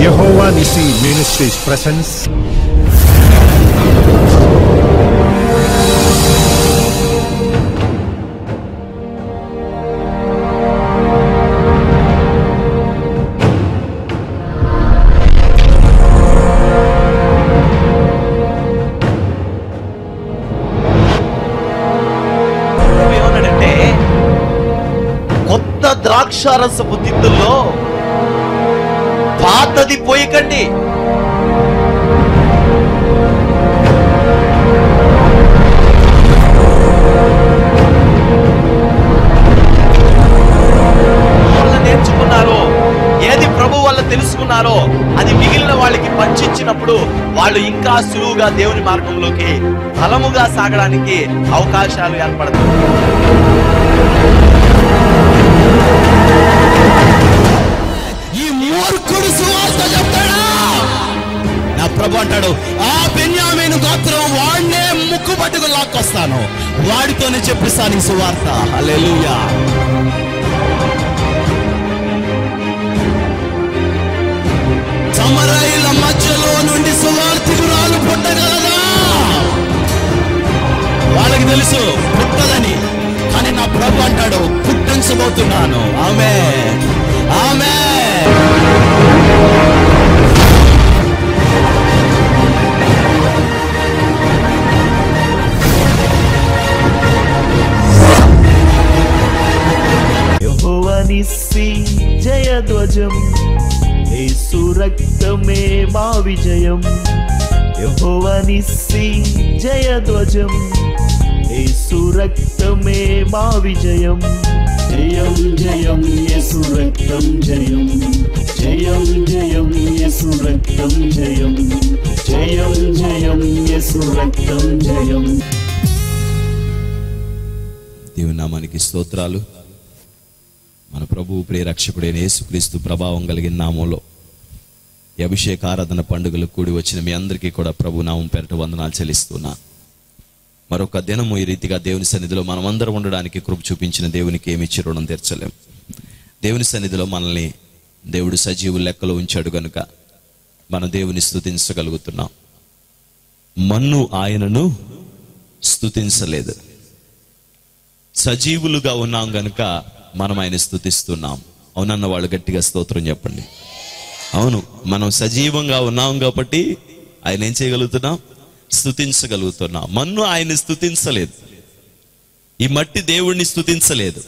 Yehovah Nissi Ministries presents కొత్త ద్రాక్షారసపు తిత్తుల్లో పాతది పోయకండి. నేర్చుకున్నారో, ఏది ప్రభు వల్ల తెలుసుకున్నారో అది మిగిలిన వాళ్ళకి పంచిచ్చినప్పుడు వాళ్ళు ఇంకా సులువుగా దేవుని మార్గంలోకి బలముగా సాగడానికి అవకాశాలు ఏర్పడతాయి. ఈ మూర్ఖుడు సువార్త చెప్తాడా? నా ప్రభు అంటాడు, ఆ బెన్యామీను గోత్రం వాడినే ముక్కు పట్టుకు లాక్కొస్తాను, వాడితోనే చెప్పిస్తాను ఈ సువార్త. హల్లెలూయా. సమరయుల మధ్యలో నుండి సువార్తికురాలు పుట్టగలదా? వాళ్ళకి తెలుసు పుట్టదని, కానీ నా ప్రభు అంటాడు పుట్టించబోతున్నాను. ఆమేన్, ఆమేన్. యెహోవా నిస్సి జయధ్వజం, యేసు రక్తమే మా విజయం. యెహోవా నిస్సి జయధ్వజం, యేసు రక్తమే మా విజయం. జయం జయం యేసు రక్తం జయం, జయం జయం యేసు రక్తం జయం, జయం జయం యేసు రక్తం జయం. దేవుని నామానికి స్తోత్రాలు. మన ప్రభువు ప్రియరక్షకుడైన యేసుక్రీస్తు ప్రభావం కలిగిన నామంలో ఈ అభిషేక ఆరాధన పండుగలు కూడి వచ్చిన మీ అందరికీ కూడా ప్రభు నామం పేరిట వందనాలు చెల్లిస్తున్నా. మరొక దినము ఈ రీతిగా దేవుని సన్నిధిలో మనమందరం ఉండడానికి కృప చూపించిన దేవునికి ఏమిచ్చి రుణం తీర్చలేం. దేవుని సన్నిధిలో మనల్ని దేవుడు సజీవు లెక్కలో ఉంచాడు గనుక మనం దేవుని స్తుతించగలుగుతున్నాం. మన్ను ఆయనను స్తుతించలేదు. సజీవులుగా ఉన్నాం గనుక మనం ఆయన స్తుతిస్తున్నాం. అవునన్న వాళ్ళు గట్టిగా స్తోత్రం చెప్పండి. అవును, మనం సజీవంగా ఉన్నాం కాబట్టి ఆయన ఏం చేయగలుగుతున్నాం? స్తుతించగలుగుతున్నాం. మన్ను ఆయన్ని స్తుతించలేదు, ఈ మట్టి దేవుణ్ణి స్తుతించలేదు,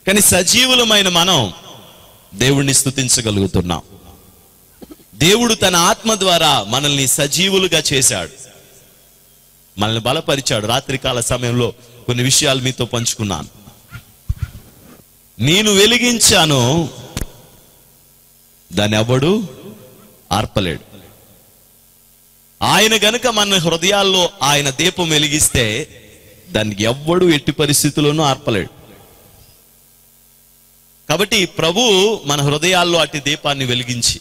కానీ సజీవులమైన మనం దేవుణ్ణి స్తుతించగలుగుతున్నాం. దేవుడు తన ఆత్మ ద్వారా మనల్ని సజీవులుగా చేశాడు, మనల్ని బలపరిచాడు. రాత్రికాల సమయంలో కొన్ని విషయాలు మీతో పంచుకున్నాను. నేను వెలిగించాను, దాన్ని ఎవడు ఆర్పలేడు. ఆయన గనుక మన హృదయాల్లో ఆయన దీపం వెలిగిస్తే దాన్ని ఎవ్వడు ఎట్టి పరిస్థితుల్లోనూ ఆర్పలేడు. కాబట్టి ప్రభు మన హృదయాల్లో అట్టి దీపాన్ని వెలిగించి,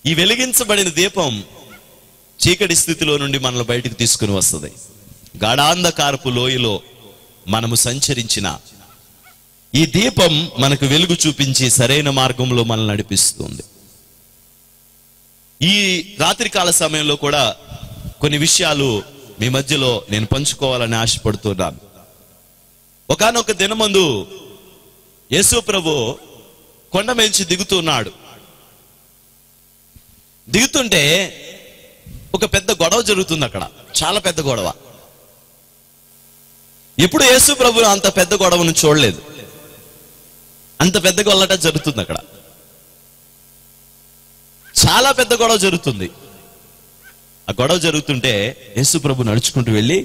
ఈ వెలిగించబడిన దీపం చీకటి స్థితిలో నుండి మనల్ని బయటకు తీసుకుని వస్తుంది. గాఢాంధకారపు లోయలో మనము సంచరించిన ఈ దీపం మనకు వెలుగు చూపించి సరైన మార్గంలో మనల్ని నడిపిస్తుంది. ఈ రాత్రికాల సమయంలో కూడా కొన్ని విషయాలు మీ మధ్యలో నేను పంచుకోవాలని ఆశపడుతున్నాను. ఒకానొక దినమందు యేసు ప్రభు కొండ మీద దిగుతున్నాడు. దిగుతుంటే ఒక పెద్ద గొడవ జరుగుతుంది అక్కడ, చాలా పెద్ద గొడవ. ఎప్పుడు యేసు ప్రభు అంత పెద్ద గొడవను చూడలేదు. అంత పెద్ద గొల్లట జరుగుతుంది అక్కడ, చాలా పెద్ద గొడవ జరుగుతుంది. ఆ గొడవ జరుగుతుంటే యేసు ప్రభు నడుచుకుంటూ వెళ్ళి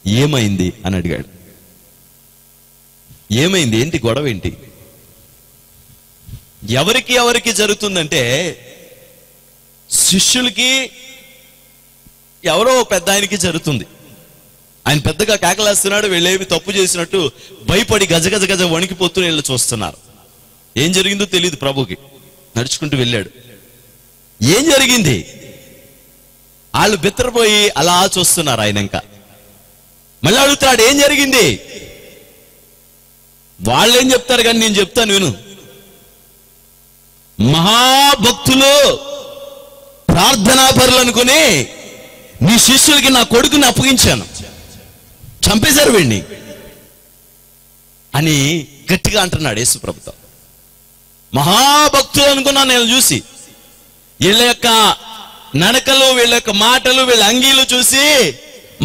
ఏమైంది అని అడిగాడు. ఏమైంది, ఏంటి గొడవ ఏంటి? ఎవరికి జరుగుతుందంటే శిష్యులకి ఎవరో పెద్ద ఆయనకి జరుగుతుంది. ఆయన పెద్దగా కేకలేస్తున్నాడు, వీళ్ళేమి తప్పు చేసినట్టు భయపడి గజ వణికిపోతూ వీళ్ళు చూస్తున్నారు. ఏం జరిగిందో తెలియదు ప్రభుకి. నడుచుకుంటూ వెళ్ళాడు. ఏం జరిగింది? వాళ్ళు బిత్తరపోయి అలా చూస్తున్నారు ఆయన. ఇంకా మళ్ళీ అడుగుతాడు, ఏం జరిగింది? వాళ్ళు ఏం చెప్తారు కానీ నేను చెప్తాను విను. మహాభక్తులు, ప్రార్థనా పరులు అనుకుని నీ శిష్యులకి నా కొడుకుని అప్పగించాను, చంపేశారు వీడిని అని గట్టిగా అంటున్నాడు యేసు ప్రభుతో. మహాభక్తులు అనుకున్నాను నేను చూసి, వీళ్ళ యొక్క నడకలు, వీళ్ళ యొక్క మాటలు, వీళ్ళ అంగీలు చూసి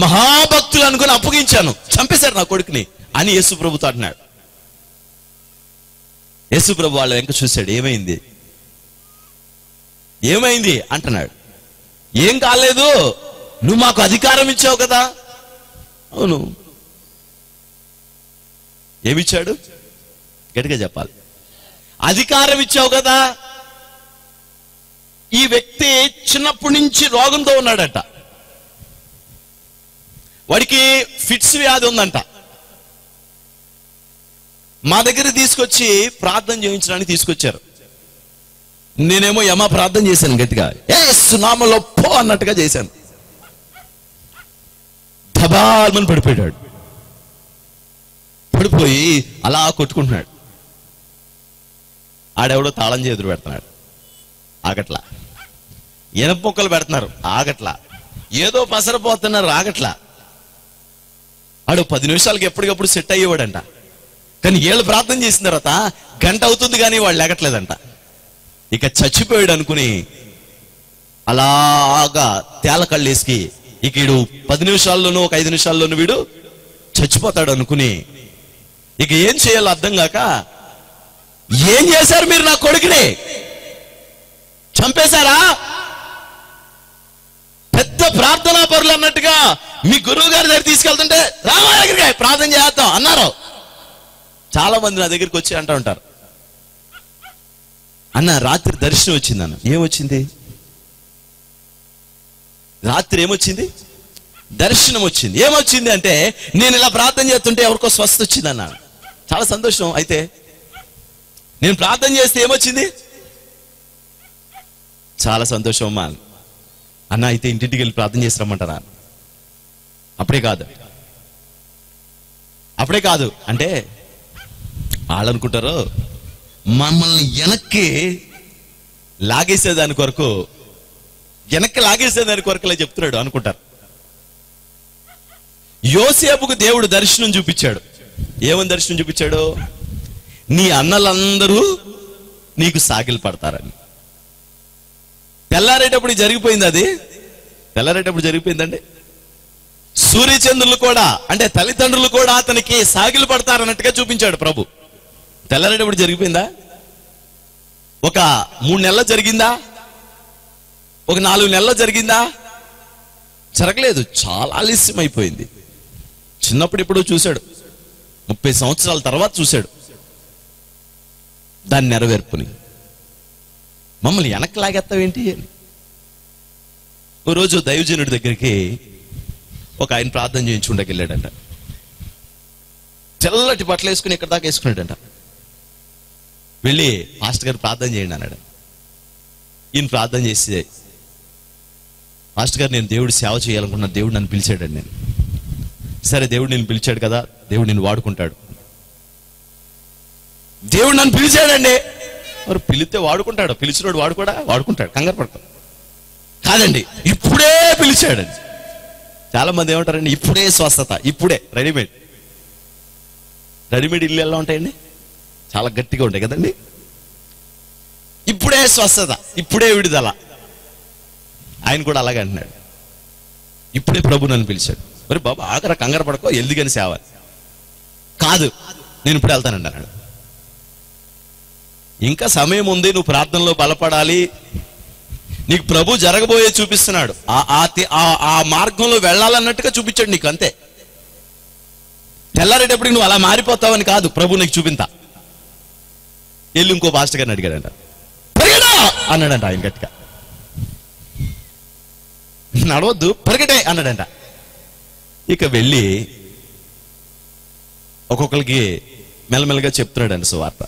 మహాభక్తులు అనుకుని అప్పగించాను, చంపేశారు నా కొడుకుని అని యేసు ప్రభుతో అంటున్నాడు. యేసు ప్రభు వాళ్ళ వెంక చూశాడు, ఏమైంది ఏమైంది అంటున్నాడు. ఏం కాలేదు, నువ్వు మాకు అధికారం ఇచ్చావు కదా. అవును, ఏమిచ్చాడు? గట్టిగా చెప్పాలి. అధికారం ఇచ్చావు కదా. ఈ వ్యక్తి చిన్నప్పటి నుంచి రోగంతో ఉన్నాడట, వాడికి ఫిట్స్ వ్యాధి ఉందంట. మా దగ్గర తీసుకొచ్చి ప్రార్థన చేయించడానికి తీసుకొచ్చారు. నేనేమో యమ ప్రార్థన చేశాను గట్టిగా, యేసు నామములో పో అన్నట్టుగా చేశాను. ధబాల్మని పడిపోయాడు. పడిపోయి అలా కొట్టుకుంటున్నాడు. ఆడెవడో తాళం చేతులు పెడుతున్నాడు, ఆగట్లా. ఇనప మొక్కలు పెడుతున్నారు, ఆగట్లా. ఏదో పసరపోతున్నారు, ఆగట్లా. ఆడు 10 నిమిషాలకి ఎప్పటికప్పుడు సెట్ అయ్యేవాడంట. కానీ ఏళ్ళు ప్రార్థన చేసిన తర్వాత గంట అవుతుంది కానీ వాళ్ళు లేగట్లేదంట. ఇక చచ్చిపోయాడు అనుకుని అలాగా తేల కళ్ళేసి ఇక వీడు 10 నిమిషాల్లోనూ ఒక 5 నిమిషాల్లోనూ వీడు చచ్చిపోతాడు అనుకుని ఇక ఏం చేయాలో అర్థం కాక, ఏం చేశారు మీరు నా కొడుకుని? చంపేశారా? పెద్ద ప్రార్థనా పరులు అన్నట్టుగా మీ గురువు గారి దగ్గర తీసుకెళ్తుంటే రామా దగ్గరికి ప్రార్థన చేద్దాం అన్నారు. చాలా మంది నా దగ్గరికి వచ్చి అంటూ ఉంటారు, అన్న రాత్రి దర్శనం వచ్చింది అన్న. ఏమొచ్చింది? రాత్రి ఏమొచ్చింది? దర్శనం వచ్చింది. ఏమొచ్చింది అంటే నేను ఇలా ప్రార్థన చేస్తుంటే ఎవరికో స్వస్థ వచ్చింది అన్నాడు. చాలా సంతోషం. అయితే నేను ప్రార్థన చేస్తే ఏమొచ్చింది? చాలా సంతోషం అమ్మా అన్న. అయితే ఇంటింటికి వెళ్ళి ప్రార్థన చేసి రమ్మంటారా? అప్పుడే కాదు అంటే వాళ్ళు అనుకుంటారు మమ్మల్ని వెనక్కి లాగేసేదాని కొరకు చెప్తున్నాడు అనుకుంటారు. యోసేపుకు దేవుడు దర్శనం చూపించాడు. ఏమని దర్శనం చూపించాడు? నీ అన్నలందరూ నీకు సాగిలు పడతారని. తెల్లారేటప్పుడు జరిగిపోయింది. అది తెల్లారేటప్పుడు జరిగిపోయిందండి. సూర్యచంద్రులు కూడా అంటే తల్లిదండ్రులు కూడా అతనికి సాగిలు పడతారన్నట్టుగా చూపించాడు ప్రభు. తెల్లారేటప్పుడు జరిగిపోయిందా? ఒక 3 నెలలు జరిగిందా? ఒక 4 నెలలు జరిగిందా? జరగలేదు. చాలా ఆలస్యం అయిపోయింది. చిన్నప్పుడు ఎప్పుడో చూశాడు, 30 సంవత్సరాల తర్వాత చూశాడు దాన్ని నెరవేర్పుని. మమ్మల్ని వెనక్కి లాగేస్తావేంటి అని. ఓ రోజు దైవజనుడి దగ్గరికి ఒక ఆయన ప్రార్థన చేయించుకుంటాకి వెళ్ళాడంట. తెల్లటి బట్టలు వేసుకుని ఇక్కడ దాకా వేసుకున్నాడంట. వెళ్ళి పాస్టర్ గారు ప్రార్థన చేయండి అన్నాడు. ఈయన ప్రార్థన చేసి, పాస్టర్ గారు నేను దేవుడు సేవ చేయాలనుకున్నా, దేవుడు నన్ను పిలిచాడండి. నేను సరే దేవుడు నేను పిలిచాడు కదా, దేవుడు నేను వాడుకుంటాడు. దేవుడు నన్ను పిలిచాడండి. మరి పిలిస్తే వాడుకుంటాడు, పిలిచినోడు వాడుకుంటాడు, కంగారు పడతాడు. కాదండి ఇప్పుడే పిలిచాడండి. చాలా మంది ఏమంటారండి, ఇప్పుడే స్వస్థత, ఇప్పుడే రెడీమేడ్ ఇల్లు ఎలా ఉంటాయండి? చాలా గట్టిగా ఉంటాయి కదండి. ఇప్పుడే స్వస్థత, ఇప్పుడే విడుదల. ఆయన కూడా అలాగే అంటున్నాడు, ఇప్పుడే ప్రభు నన్ను పిలిచాడు. మరి బాబా ఆఖరా కంగారు పడకో, ఎల్దిగాని సేవ కాదు, నేను ఇప్పుడు వెళ్తానండి అన్నాడు. ఇంకా సమయం ఉంది, నువ్వు ప్రార్థనలో బలపడాలి, నీకు ప్రభు జరగబోయే చూపిస్తున్నాడు. ఆ మార్గంలో వెళ్ళాలన్నట్టుగా చూపించాడు నీకు, అంతే. తెల్లారేటప్పటికి నువ్వు అలా మారిపోతావని కాదు, ప్రభు నీకు చూపింతా. వెళ్ళి ఇంకో పాస్టర్ గారిని అడిగాడంట, పరిగెడా అన్నాడంట ఆయన గట్టిగా. నడవద్దు, పరిగెటే అన్నాడంట. ఇక వెళ్ళి ఒక్కొక్కరికి మెల్లమెల్లగా చెప్తున్నాడంట సువార్త.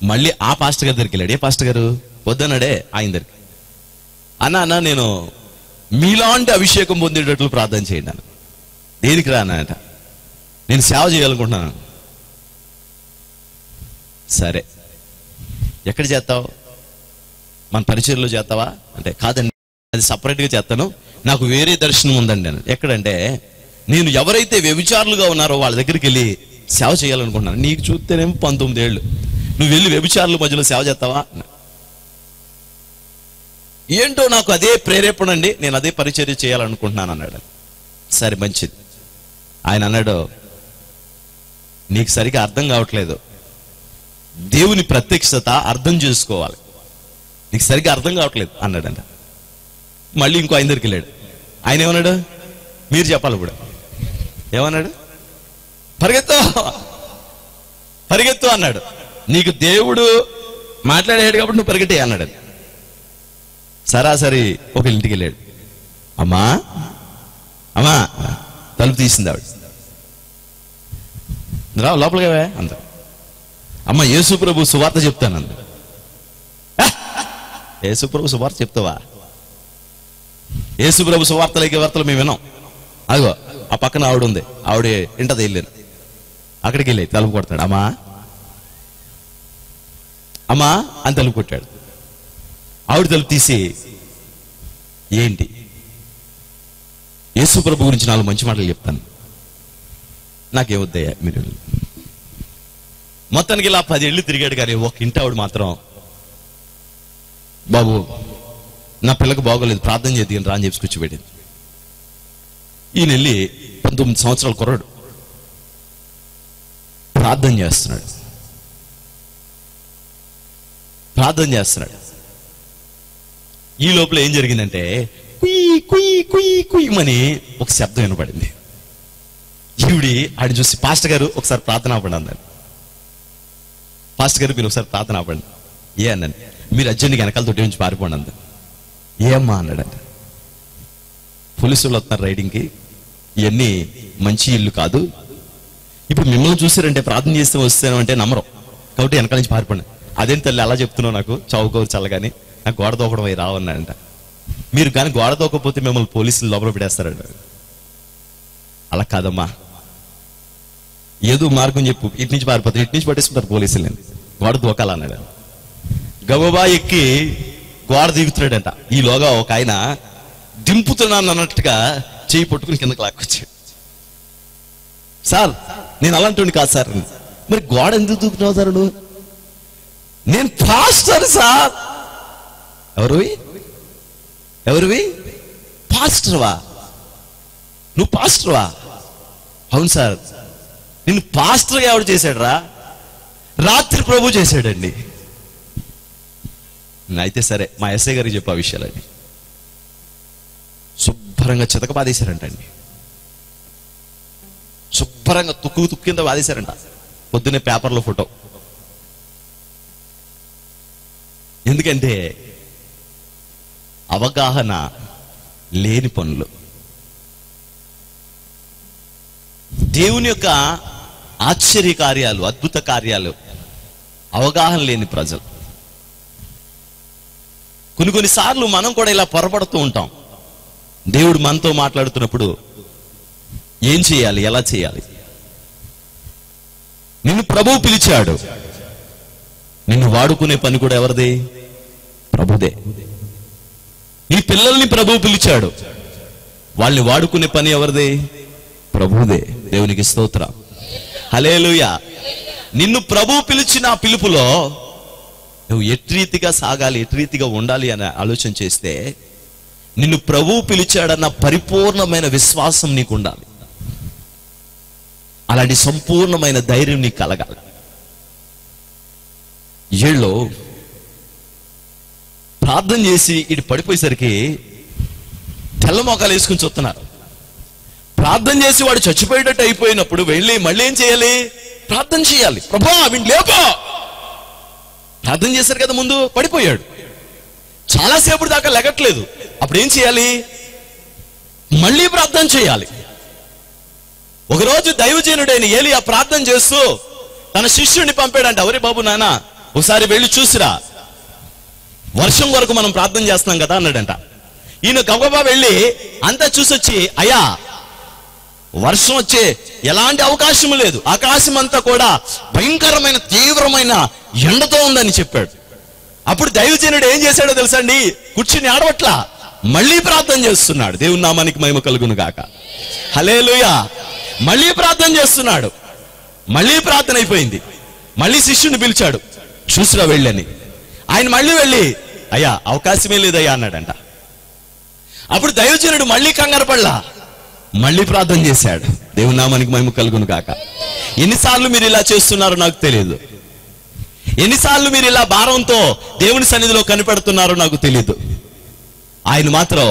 మళ్ళీ ఆ పాస్టర్ గారి దగ్గరికి వెళ్ళాడు. ఏ పాస్టర్ గారు? వద్దన్నాడే ఆయన దగ్గరికి. అన్న నేను మీలాంటి అభిషేకం పొందేటట్లు ప్రార్థన చేయండి అన్న. దేనికి రా అన్నట, నేను సేవ చేయాలనుకుంటున్నాను. సరే ఎక్కడ చేస్తావు? మన పరిచర్లో చేస్తావా అంటే, కాదండి అది సపరేట్గా చేస్తాను, నాకు వేరే దర్శనం ఉందండి అని. ఎక్కడంటే, నేను ఎవరైతే వ్యభిచారులుగా ఉన్నారో వాళ్ళ దగ్గరికి వెళ్ళి సేవ చేయాలనుకుంటున్నాను. నీకు చూస్తేనేమో 19 ఏళ్ళు, నువ్వు వెళ్ళి వ్యభిచారుల మధ్యలో సేవ చేస్తావా? ఏంటో నాకు అదే ప్రేరేపణ అండి, నేను అదే పరిచర్య చేయాలనుకుంటున్నాను అన్నాడు. సరే మంచిది. ఆయన అన్నాడు, నీకు సరిగా అర్థం కావట్లేదు, దేవుని ప్రత్యక్షత అర్థం చేసుకోవాలి, నీకు సరిగ్గా అర్థం కావట్లేదు అన్నాడంట. మళ్ళీ ఇంకో ఆయన దగ్గరికి వెళ్ళాడు. ఆయన ఏమన్నాడు? మీరు చెప్పాలి ఇప్పుడు. ఏమన్నాడు? పరిగెత్తు పరిగెత్తు అన్నాడు. నీకు దేవుడు మాట్లాడాడు కాబట్టి నువ్వు పరిగెట్టే అన్నాడు. సరాసరి ఒక ఇంటికి వెళ్ళాడు. అమ్మా అమ్మా తలుపు తీసింది ఆవిడ. రా లోపలికి అంద. అమ్మ యేసు ప్రభు సువార్త చెప్తాను అంద. యేసు ప్రభు సువార్త చెప్తావా? యేసు ప్రభు సువార్తలకి వార్తలు మేము విన్నాం. అదిగో ఆ పక్కన ఆవిడ ఉంది, ఆవిడ ఇంటది వెళ్ళాను. అక్కడికి వెళ్ళి తలుపు కొడతాడు. అమ్మా అమ్మా అని తలుపు కొట్టాడు. ఆవిడ తలుపు తీసి, ఏంటి? యేసు ప్రభు గురించి 4 మంచి మాటలు చెప్తాను, నాకేమొద్దయ్యా మీరు. మొత్తానికి ఇలా 10 ఏళ్ళు తిరిగాడు. కానీ ఒక ఇంటి ఆవిడ మాత్రం, బాబు నా పిల్లకి బాగోలేదు, ప్రార్థన చేద్దాం రా అని చెప్పి కూర్చోబెట్టింది. ఈయన వెళ్ళి 19 సంవత్సరాల కుర్రాడు ప్రార్థన చేస్తున్నాడు. ఈ లోపల ఏం జరిగిందంటే, కుయ్ కుయ్ కుయ్ కుయ్యమని ఒక శబ్దం వినపడింది. ఈవిడి ఆడిని చూసి, పాస్టర్ గారు ఒకసారి ప్రార్థన ఆపండి అన్నాడు. పాస్టర్ గారు మీరు ఒకసారి ప్రార్థన ఆపండి. ఏ అన్నాను. మీరు అర్జెంట్గా వెనకాల తొట్టి నుంచి పారిపోండి అంద. ఏమ్మా అన్నాడంట. పోలీసులు వస్తున్నారు రైడింగ్కి, ఇవన్నీ మంచి ఇల్లు కాదు, ఇప్పుడు మిమ్మల్ని చూసారంటే ప్రార్థన చేస్తే వస్తాను అంటే నమ్మరు, కాబట్టి వెనకాల నుంచి పారిపోండి. అదేం తల్లి అలా చెప్తున్నావు, నాకు చౌకూరు చల్లగాని నాకు గోడ దూకడం అవి రావన్నాడంట. మీరు కానీ గోడ దూకపోతే మిమ్మల్ని పోలీసులు లోపల పెట్టేస్తారంట. అలా కాదమ్మా, ఏదో మార్గం చెప్పు, ఇటు నుంచి పారిపోతారు, ఇటు నుంచి పట్టేసుకుంటారు పోలీసులు, గోడ దూకాలన్నాడు. గబబా ఎక్కి గోడ దిగుతున్నాడంట. ఈలోగా ఒక ఆయన దింపుతున్నాను అన్నట్టుగా చేయి పట్టుకుని కిందకి లాక్కొచ్చాడు. సార్ నేను అలాంటి కాదు సార్. మరి గోడ ఎందుకు దూకుతున్నావు సార్ నువ్వు? నేను పాస్టర్ సార్. ఎవరివి? పాస్టర్వా? నువ్వు పాస్టర్వా? అవును సార్. నిన్ను పాస్టర్గా ఎవడు చేశాడు రా? రాత్రి ప్రభు చేశాడండి. అయితే సరే, మా ఎస్ఐ గారికి చెప్పు ఆ విషయాలండి. శుభ్రంగా చితక బాధేశారంటండి. శుభ్రంగా తుక్కు కింద బాధేశారంట. పొద్దున్నే పేపర్లో ఫోటో. ఎందుకంటే అవగాహన లేని పనులు, దేవుని యొక్క ఆశ్చర్య కార్యాలు, అద్భుత కార్యాలు అవగాహన లేని ప్రజలు. కొన్నిసార్లు మనం కూడా ఇలా పొరపడుతూ ఉంటాం. దేవుడు మనతో మాట్లాడుతున్నప్పుడు ఏం చేయాలి, ఎలా చేయాలి? నిన్ను ప్రభువు పిలిచాడు, నిన్ను వాడుకునే పని కూడా ఎవరిది? ప్రభుదే. నీ పిల్లల్ని ప్రభువు పిలిచాడు, వాళ్ళని వాడుకునే పని ఎవరిది? ప్రభుదే. దేవునికి స్తోత్రం, హల్లెలూయా. నిన్ను ప్రభువు పిలిచిన ఆ పిలుపులో నువ్వు ఎట్టి రీతిగా సాగాలి, ఎట్టి రీతిగా ఉండాలి అని ఆలోచన చేస్తే, నిన్ను ప్రభువు పిలిచాడన్న పరిపూర్ణమైన విశ్వాసం నీకు ఉండాలి. అలాంటి సంపూర్ణమైన ధైర్యం నీకు కలగాలి. ఏళ్ళో ప్రార్థన చేసి ఇటు పడిపోయేసరికి తెల్ల మోకాలు వేసుకుని చూస్తున్నారు. ప్రార్థన చేసి వాడు చచ్చిపోయేటట్టు అయిపోయినప్పుడు వెళ్ళి మళ్ళీ ఏం చేయాలి? ప్రార్థన చేయాలి. ప్రభువా వీడిని లేపో. ప్రార్థన చేశారు కదా, ముందు పడిపోయాడు, చాలాసేపు దాకా లెగట్లేదు. అప్పుడు ఏం చేయాలి? మళ్ళీ ప్రార్థన చేయాలి. ఒకరోజు దైవజనుడైన ఏలియా ప్రార్థన చేస్తూ తన శిష్యుడిని పంపాడంట. ఒరే బాబు నాన్న, ఒకసారి వెళ్ళి చూసిరా, వర్షం వరకు మనం ప్రార్థన చేస్తున్నాం కదా అన్నాడంట. ఈయన గబగబా వెళ్ళి అంతా చూసొచ్చి, అయ్యా వర్షం వచ్చే ఎలాంటి అవకాశం లేదు, ఆకాశం అంతా కూడా భయంకరమైన తీవ్రమైన ఎండతో ఉందని చెప్పాడు. అప్పుడు దైవజనుడు ఏం చేశాడో తెలుసా అండి? కూర్చుని ఆడవట్లా, మళ్ళీ ప్రార్థన చేస్తున్నాడు. దేవుని నామానికి మహిమ కలుగును గాక. హల్లెలూయా. మళ్ళీ ప్రార్థన చేస్తున్నాడు. మళ్ళీ ప్రార్థన అయిపోయింది. మళ్ళీ శిష్యుని పిలిచాడు, చూసిరా వెళ్ళని. ఆయన మళ్ళీ వెళ్ళి, అయ్యా అవకాశమే లేదయ్యా అన్నాడంట. అప్పుడు దైవజనుడు మళ్ళీ కంగారు పడలా, మళ్ళీ ప్రార్థన చేశాడు. దేవుని నామానికి మహిమ కలుగును గాక. ఎన్నిసార్లు మీరు ఇలా చేస్తున్నారో నాకు తెలియదు. ఎన్నిసార్లు మీరు ఇలా భారంతో దేవుని సన్నిధిలో కనిపెడుతున్నారో నాకు తెలియదు. ఆయన మాత్రం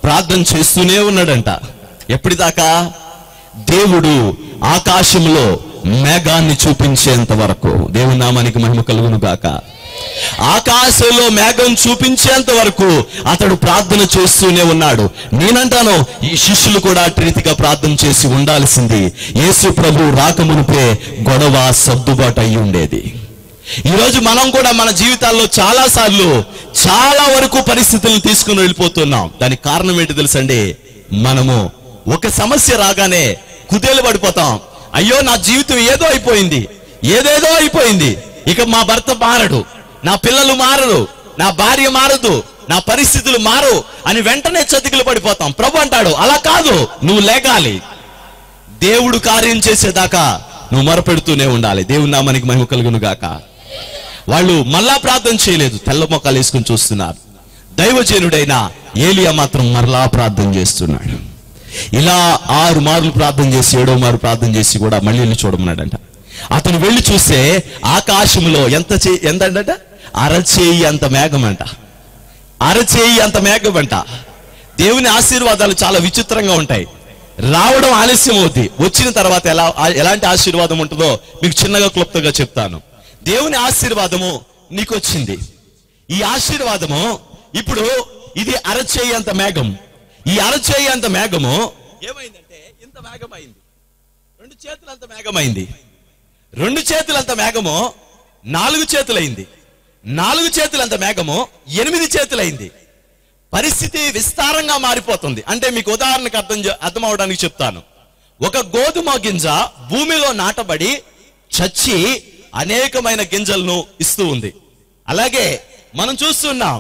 ప్రార్థన చేస్తూనే ఉన్నాడంట. ఎప్పటిదాకా? దేవుడు ఆకాశంలో మేఘాన్ని చూపించేంత వరకు. దేవుని నామానికి మహిమ కలుగును గాక. ఆకాశంలో మేఘం చూపించేంత వరకు అతడు ప్రార్థన చేస్తూనే ఉన్నాడు. నేనంటాను, ఈ శిష్యులు కూడా అటు రీతిగా ప్రార్థన చేసి ఉండాల్సింది. యేసు ప్రభు రాకమునుపే గొడవ సర్దుబాటు అయి ఉండేది. ఈరోజు మనం కూడా మన జీవితాల్లో చాలా వరకు పరిస్థితులను తీసుకుని వెళ్ళిపోతున్నాం. దానికి కారణం ఏంటి తెలుసండి? మనము ఒక సమస్య రాగానే కుదేలు పడిపోతాం. అయ్యో నా జీవితం ఏదో అయిపోయింది, ఏదేదో అయిపోయింది, ఇక మా భర్త మారడు, నా పిల్లలు మారరు, నా భార్య మారదు, నా పరిస్థితులు మారు అని వెంటనే చతికిలు పడిపోతాం. ప్రభు అంటాడు, అలా కాదు, నువ్వు లేగాలి. దేవుడు కార్యం చేసేదాకా నువ్వు మొరపెడుతూనే ఉండాలి. దేవుని నామానికి మహిమ కలుగును గాక. వాళ్ళు మళ్ళా ప్రార్థన చేయలేదు, తెల్ల మొక్కలు వేసుకుని చూస్తున్నారు. దైవజనుడైన ఏలియా మాత్రం మరలా ప్రార్థన చేస్తున్నాడు. ఇలా 6 మార్లు ప్రార్థన చేసి 7వ మారు ప్రార్థన చేసి కూడా మళ్ళీ వెళ్ళి చూడమన్నాడంట. అతను వెళ్ళి చూస్తే ఆకాశంలో ఎంతంట? అరచేయి అంత మేఘం అంట. అరచేయి అంత మేఘం అంట. దేవుని ఆశీర్వాదాలు చాలా విచిత్రంగా ఉంటాయి. రావడం ఆలస్యం అవుతుంది, వచ్చిన తర్వాత ఎలాంటి ఆశీర్వాదం ఉంటుందో మీకు చిన్నగా క్లుప్తంగా చెప్తాను. దేవుని ఆశీర్వాదము నీకు వచ్చింది. ఈ ఆశీర్వాదము ఇప్పుడు ఇది అరచేయి అంత మేఘం. ఈ అరచేయి అంత మేఘము ఏమైందంటే ఇంత మేఘమైంది. 2 చేతులంత మేఘమైంది. 2 చేతులంత మేఘము 4 చేతులైంది. 4 చేతులంత మేఘము 8 చేతులైంది. పరిస్థితి విస్తారంగా మారిపోతుంది. అంటే మీకు ఉదాహరణకు అర్థం అవడానికి చెప్తాను. ఒక గోధుమ గింజ భూమిలో నాటబడి చచ్చి అనేకమైన గింజలను ఇస్తూ ఉంది. అలాగే మనం చూస్తున్నాం,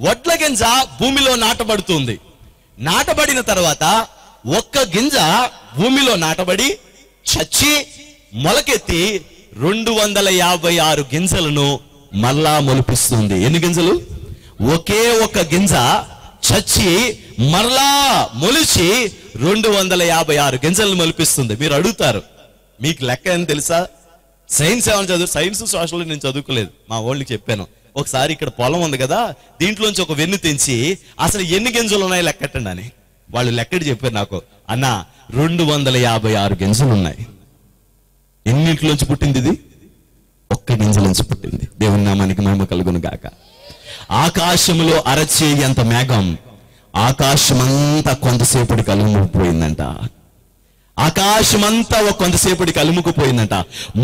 వడ్ల గింజ భూమిలో నాటబడుతుంది. నాటబడిన తర్వాత ఒక్క గింజ భూమిలో నాటబడి చచ్చి మొలకెత్తి 256 గింజలను మళ్ళా మొలిపిస్తుంది. ఎన్ని గింజలు? ఒకే ఒక్క గింజ చచ్చి మరలా మొలిచి 256 గింజలను మొలిపిస్తుంది. మీరు అడుగుతారు, మీకు లెక్క ఏం తెలుసా? సైన్స్ ఏమని చదువు? సైన్స్ సోషల్ నేను చదువుకోలేదు, మా వాళ్ళకి చెప్పాను. ఒకసారి ఇక్కడ పొలం ఉంది కదా, దీంట్లోంచి ఒక వెన్ను తెంచి అసలు ఎన్ని గింజలు ఉన్నాయి లెక్కట్టండి అని. వాళ్ళు లెక్కటి చెప్పారు నాకు. అన్న 256 గింజలు ఉన్నాయి. ఎన్నింటిలోంచి పుట్టింది ఇది? ఒక్క గింజలోంచి పుట్టింది. దేవుని నామానికి మహిమ కలుగును గాక. ఆకాశంలో అరచేయి అంత మేఘం ఆకాశమంతా కొంతసేపటికి అలుముకుపోయిందంట. ఆకాశమంతా కొంతసేపటికి అలుముకుపోయిందంట.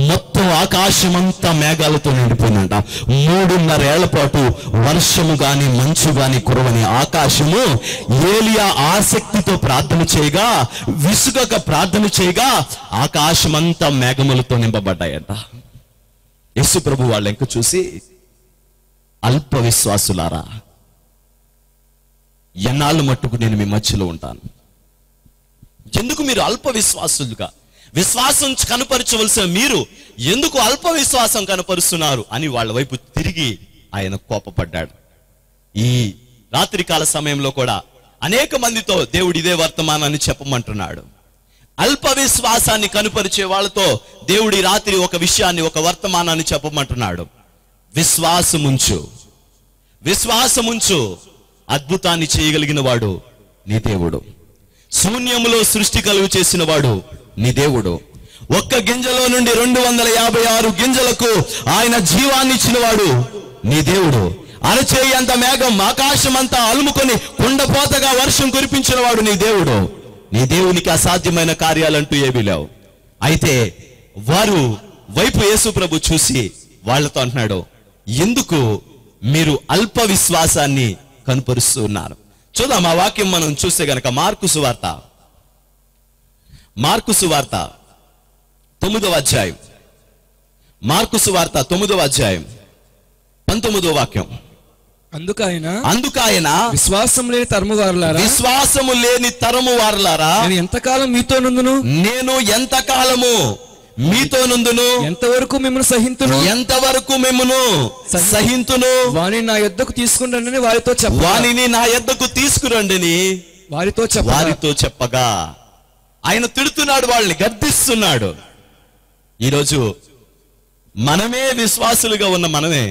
మొత్తం ఆకాశమంతా మేఘాలతో నిండిపోయిందంట. 3.5 ఏళ్ల పాటు వర్షము గాని మంచు గాని కురవని ఆకాశము ఏలియా ఆసక్తితో ప్రార్థన చేయగా, విసుగక ప్రార్థన చేయగా ఆకాశమంతా మేఘములతో నింపబడ్డాయంట. యేసు ప్రభు వాళ్ళ ఇంక చూసి, అల్ప విశ్వాసులారా, ఎన్నాళ్ళు మట్టుకు నేను మీ మధ్యలో ఉంటాను? ఎందుకు మీరు అల్ప విశ్వాసులుగా విశ్వాసం కనపరచవలసిన మీరు ఎందుకు అల్ప విశ్వాసం కనపరుస్తున్నారు అని వాళ్ళ వైపు తిరిగి ఆయన కోపపడ్డాడు. ఈ రాత్రికాల సమయంలో కూడా అనేక మందితో దేవుడు ఇదే వర్తమానాన్ని చెప్పమంటున్నాడు. అల్ప విశ్వాసాన్ని కనపరిచే వాళ్ళతో దేవుడి రాత్రి ఒక విషయాన్ని, ఒక వర్తమానాన్ని చెప్పమంటున్నాడు. విశ్వాసముంచు, విశ్వాసముంచు, అద్భుతాన్ని చేయగలిగిన వాడు నీ దేవుడు. శూన్యములో సృష్టి కలుగు చేసిన వాడు నీ దేవుడు. ఒక్క గింజలో నుండి 256 గింజలకు ఆయన జీవాన్ని ఇచ్చిన వాడు నీ దేవుడు. అరచేయి అంత మేఘం ఆకాశమంతా అలుముకొని కుండపోతగా వర్షం కురిపించిన వాడు నీ దేవుడు. నీ దేవునికి అసాధ్యమైన కార్యాలంటూ ఏమీ లేవు. అయితే వారు వైపు యేసు ప్రభు చూసి వాళ్ళతో అంటున్నాడు, ఎందుకు మీరు అల్ప విశ్వాసాన్ని కనపరుస్తూ ఉన్నారు? చూద్దాం ఆ వాక్యం మనం చూస్తే గనక మార్కు సువార్త 9వ అధ్యాయం. మార్కు సువార్త 9వ అధ్యాయం 19వ వాక్యం. అందుకాయన విశ్వాసం లేని తరము వారులారా, విశ్వాసము లేని తరము వారులారా, నేను ఎంతకాలం మీతో నుందును, నేను ఎంతకాలము మీతో నుందును, ఎంతవరకు మిమ్మల్ని సహింతును, ఎంతవరకు మిమ్మును సహింతును, వానిని నా యొద్దకు తీసుకురండి వారితో వానిని నా యొద్దకు తీసుకురండి వారితో చెప్పగా. ఆయన తిడుతున్నాడు, వాళ్ళని గద్దిస్తున్నాడు. ఈరోజు మనమే విశ్వాసులుగా ఉన్న మనమే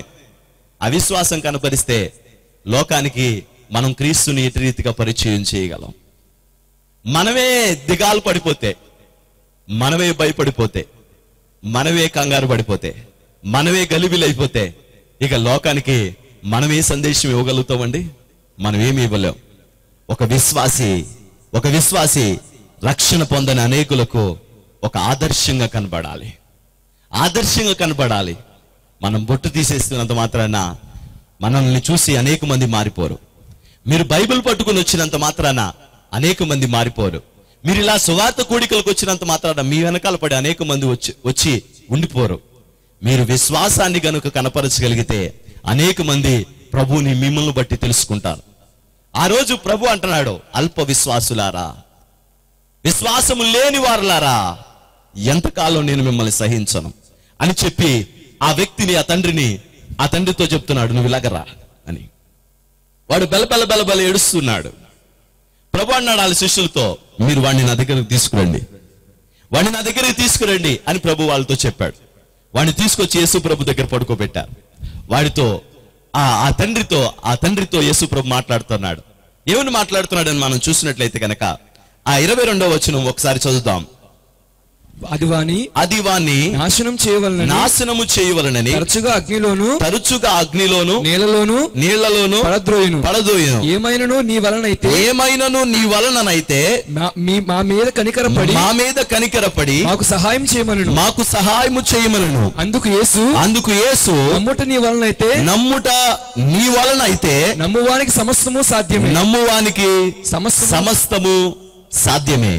అవిశ్వాసం కనపరిస్తే లోకానికి మనం క్రీస్తుని ఎటు రీతిగా పరిచయం చేయగలం? మనమే దిగాలు పడిపోతే, మనమే భయపడిపోతే, మనమే కంగారు పడిపోతే, మనమే గలిబిలైపోతే ఇక లోకానికి మనమే సందేశం ఇవ్వగలుగుతామండి? మనం ఏమి ఇవ్వలేం. ఒక విశ్వాసి రక్షణ పొందని అనేకులకు ఒక ఆదర్శంగా కనబడాలి. మనం బొట్టు తీసేస్తున్నంత మాత్రాన మనల్ని చూసి అనేక మంది మారిపోరు. మీరు బైబిల్ పట్టుకుని వచ్చినంత మాత్రాన అనేక మంది మారిపోరు. మీరు ఇలా సువార్త కూడికలకు వచ్చినంత మాత్రాన మీ వెనకాల పడి అనేక మంది వచ్చి ఉండిపోరు. మీరు విశ్వాసాన్ని గనుక కనపరచగలిగితే అనేక మంది ప్రభువుని మిమ్మల్ని బట్టి తెలుసుకుంటారు. ఆ రోజు ప్రభు అంటున్నాడు, అల్ప విశ్వాసులారా, విశ్వాసము లేని వారులారా, ఎంతకాలం నేను మిమ్మల్ని సహించను అని చెప్పి ఆ వ్యక్తిని, ఆ తండ్రితో చెప్తున్నాడు, నువ్వు ఇలాగరా అని. వాడు బెలబెల ఏడుస్తున్నాడు. ప్రభు అన్నాడు వాళ్ళ శిష్యులతో, మీరు వాడిని నా దగ్గరికి తీసుకురండి అని ప్రభు వాళ్ళతో చెప్పాడు. వాడిని తీసుకొచ్చి యేసు ప్రభు దగ్గర పడుకోబెట్టారు. వాడితో ఆ తండ్రితో యేసు ప్రభు మాట్లాడుతున్నాడు. ఏమని మాట్లాడుతున్నాడు అని మనం చూసినట్లయితే కనుక ఆ 22వ వచనం ఒకసారి చదువుతాం. అది వాని నాశనము చేయవలనని తరచుగా అగ్నిలోను నీళ్లలోను పడద్రోయును. ఏమైనను నీ వలననైతే మా మీద కనికరపడి మాకు సహాయం చేయమను. అందుకు యేసు నమ్ముట నీ వలనైతే నమ్మువానికి సమస్తము సాధ్యమే.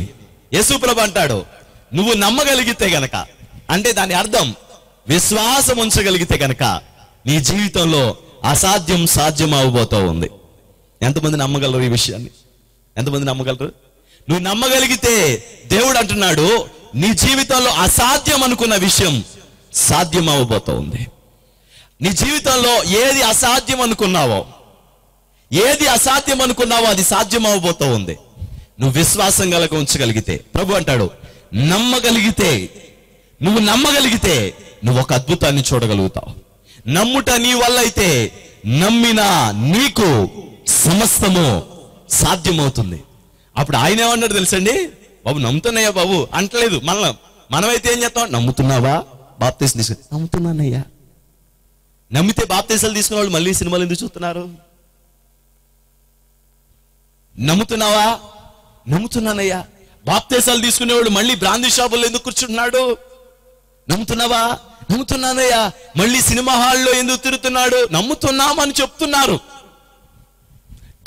యేసు ప్రభు అంటాడు, నువ్వు నమ్మగలిగితే గనక, అంటే దాని అర్థం విశ్వాసం ఉంచగలిగితే గనక నీ జీవితంలో అసాధ్యం సాధ్యం అవబోతూ ఉంది. ఎంతమంది నమ్మగలరు ఈ విషయాన్ని? ఎంతమంది నమ్మగలరు? నువ్వు నమ్మగలిగితే దేవుడు అంటున్నాడు, నీ జీవితంలో అసాధ్యం అనుకున్న విషయం సాధ్యం అవబోతూ ఉంది. నీ జీవితంలో ఏది అసాధ్యం అనుకున్నావో అది సాధ్యం అవబోతూ ఉంది. నువ్వు విశ్వాసం కలగ ఉంచగలిగితే. ప్రభు అంటాడు, నువ్వు నమ్మగలిగితే నువ్వు ఒక అద్భుతాన్ని చూడగలుగుతావు. నమ్ముట నీ వల్ల అయితే నమ్మినా నీకు సమస్తము సాధ్యమవుతుంది. అప్పుడు ఆయన ఏమన్నాడు తెలుసండి? బాబు నమ్ముతున్నాయా బాబు అంటలేదు. మనమైతే ఏం చేస్తాం? నమ్ముతున్నావా? బాప్తీసం తీసుకుని నమ్ముతున్నానయ్యా. నమ్మితే బాప్తీసాలు తీసుకున్న వాళ్ళు మళ్ళీ సినిమాలు ఎందుకు చూస్తున్నారు? నమ్ముతున్నావా? నమ్ముతున్నానయ్యా. బాప్తీసాలు తీసుకునేవాడు మళ్ళీ బ్రాందీ షాపుల్లో ఎందుకు కూర్చుంటున్నాడు? నమ్ముతున్నావా? నమ్ముతున్నానయ్యా. మళ్ళీ సినిమా హాల్లో ఎందుకు తిరుగుతున్నాడు? నమ్ముతున్నామని చెప్తున్నారు,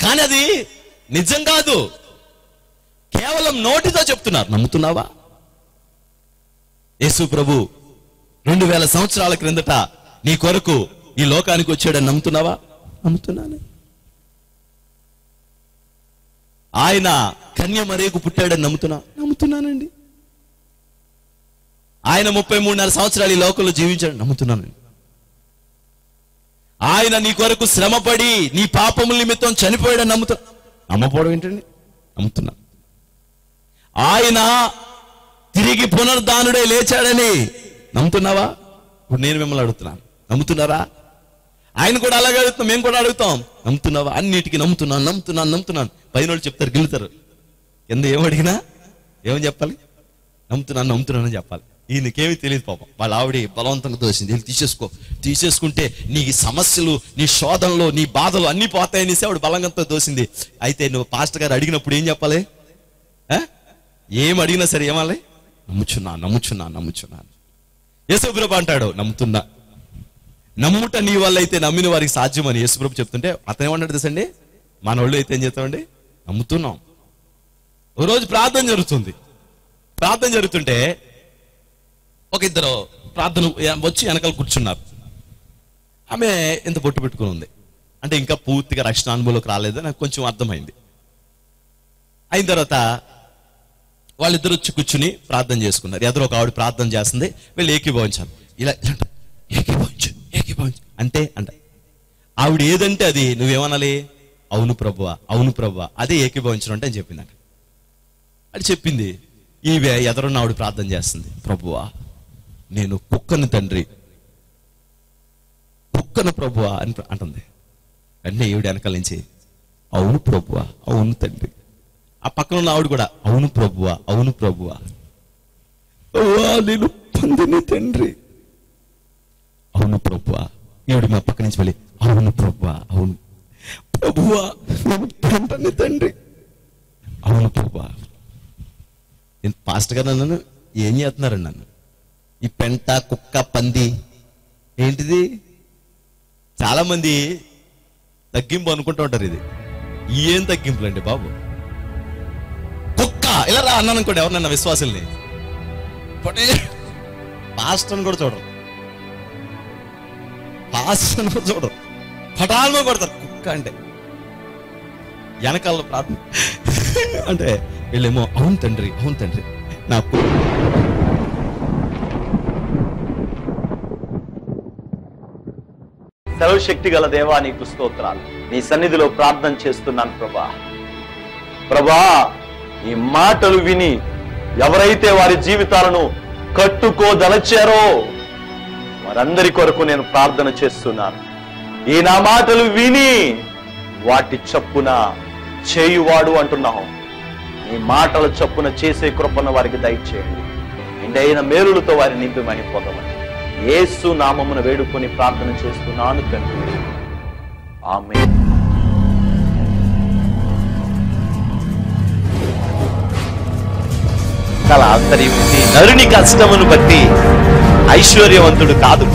కానీ అది నిజం కాదు. కేవలం నోటితో చెప్తున్నారు. నమ్ముతున్నావా? యేసు ప్రభు 2000 సంవత్సరాల క్రిందట నీ కొరకు ఈ లోకానికి వచ్చాడని నమ్ముతున్నావా? నమ్ముతున్నాను. ఆయన కన్యమరేకు పుట్టాడని నమ్ముతున్నానండి. ఆయన 33.5 సంవత్సరాలు ఈ లోకంలో జీవించాడు, నమ్ముతున్నానండి. ఆయన నీ కొరకు శ్రమపడి నీ పాపముల నిమిత్తం చనిపోయాడని నమ్మపోవడం ఏంటండి? నమ్ముతున్నా. ఆయన తిరిగి పునరుద్ధానుడే లేచాడని నమ్ముతున్నావా? ఇప్పుడు నేను మిమ్మల్ని అడుగుతున్నాను, నమ్ముతున్నారా? ఆయన కూడా అలాగే అడుగుతాం, మేము కూడా అడుగుతాం, నమ్ముతున్నావా? అన్నిటికీ నమ్ముతున్నాను. పైన చెప్తారు, గిలుతారు. కింద ఏమడిగినా ఏమని చెప్పాలి? నమ్ముతున్నానని చెప్పాలి. ఈయనకేమీ తెలియదు పాపం. వాళ్ళ ఆవిడ బలవంతంగా తోసింది, తీసేసుకుంటే నీ సమస్యలు, నీ శోధనలు, నీ బాధలు అన్ని పోతాయనేసి ఆవిడ బలంగా దోసింది. అయితే నువ్వు పాస్టర్ గారు అడిగినప్పుడు ఏం చెప్పాలి? ఏం అడిగినా సరే ఏమాలి? నమ్ముచున్నాను. యేసుప్రభు అంటాడు, నమ్ముట నీ వల్ల అయితే నమ్మిన వారికి సాధ్యమని యేసుప్రభు చెప్తుంటే అతను ఏమన్నాడు తెలుసండి? మన వాళ్ళు అయితే ఏం చేస్తామండి? నమ్ముతున్నాం. ఓ రోజు ప్రార్థన జరుగుతుంటే ఒక ఇద్దరు ప్రార్థన వచ్చి వెనకాల కూర్చున్నారు. ఆమె ఇంత బొట్టు పెట్టుకుని ఉంది. అంటే ఇంకా పూర్తిగా రక్షణ అనుభవంలోకి రాలేదు, నాకు కొంచెం అర్థమైంది. అయిన తర్వాత వాళ్ళిద్దరు వచ్చి కూర్చుని ప్రార్థన చేసుకున్నారు. ఎదురు ఒక ఆవిడ ప్రార్థన చేస్తుంది, వీళ్ళు ఏకీభవించారు. ఇలా ఏకీభవించు అంటే ఆవిడ ఏదంటే అది నువ్వేమనాలి, అవును ప్రభువా, అవును ప్రభువా, అదే ఏకీభవించడం అంటే అని చెప్పిందంట. అది చెప్పింది. ఈవే ఎదురున్న ఆవిడ ప్రార్థన చేస్తుంది, ప్రభువా నేను కుక్కను తండ్రి, కుక్కను ప్రభువా అని అంటుంది. అంటే ఈవిడ వెనకాల నుంచి అవును ప్రభువా, అవును తండ్రి. ఆ పక్కన ఉన్న ఆవిడ కూడా అవును ప్రభువా, అవును ప్రభువా, నేను పందిని తండ్రి, అవును ప్రభువా. ఈవిడ మా పక్క నుంచి వెళ్ళి అవును ప్రభువా, అవును ప్రభువా, నేను పంటని తండ్రి, అవును ప్రభువా. నేను పాస్టర్ గారు నన్ను ఏం చేస్తున్నారండి, నన్ను ఈ పెంట కుక్క పంది ఏంటిది? చాలా మంది తగ్గింపు అనుకుంటూ ఉంటారు. ఇది ఏం తగ్గింపులు అండి బాబు? కుక్క ఇలా రా అన్నాను అనుకోండి ఎవరినన్నా విశ్వాసుల్ని, పాస్టర్ని కూడా చూడరు, పాస్టర్ని కూడా చూడరు, పటాలను కొడతారు కుక్క అంటే. వెనకాల ప్రార్థన అంటే వీళ్ళేమో అవును తండ్రి, అవును తండ్రి. నాకు సర్వశక్తి గల దేవా నీకు స్తోత్రాలు. నీ సన్నిధిలో ప్రార్థన చేస్తున్నాను ప్రభా. ప్రభా ఈ మాటలు విని ఎవరైతే వారి జీవితాలను కట్టుకోదలచారో వారందరి కొరకు నేను ప్రార్థన చేస్తున్నాను. ఈ నా మాటలు విని వాటి చప్పున చేయువాడు అంటున్నావు. నీ మాటల చప్పున చేసే కృపను వారికి దయచేయండి. నిండైన మేలులతో వారి నింపి మహిమ పొందమని యేసు నామమున వేడుకొని ప్రార్థన చేస్తున్నాను తండ్రి, ఆమేన్. కళ అంతరించి నరుని కష్టమును బట్టి ఐశ్వర్యవంతుడు కాదు.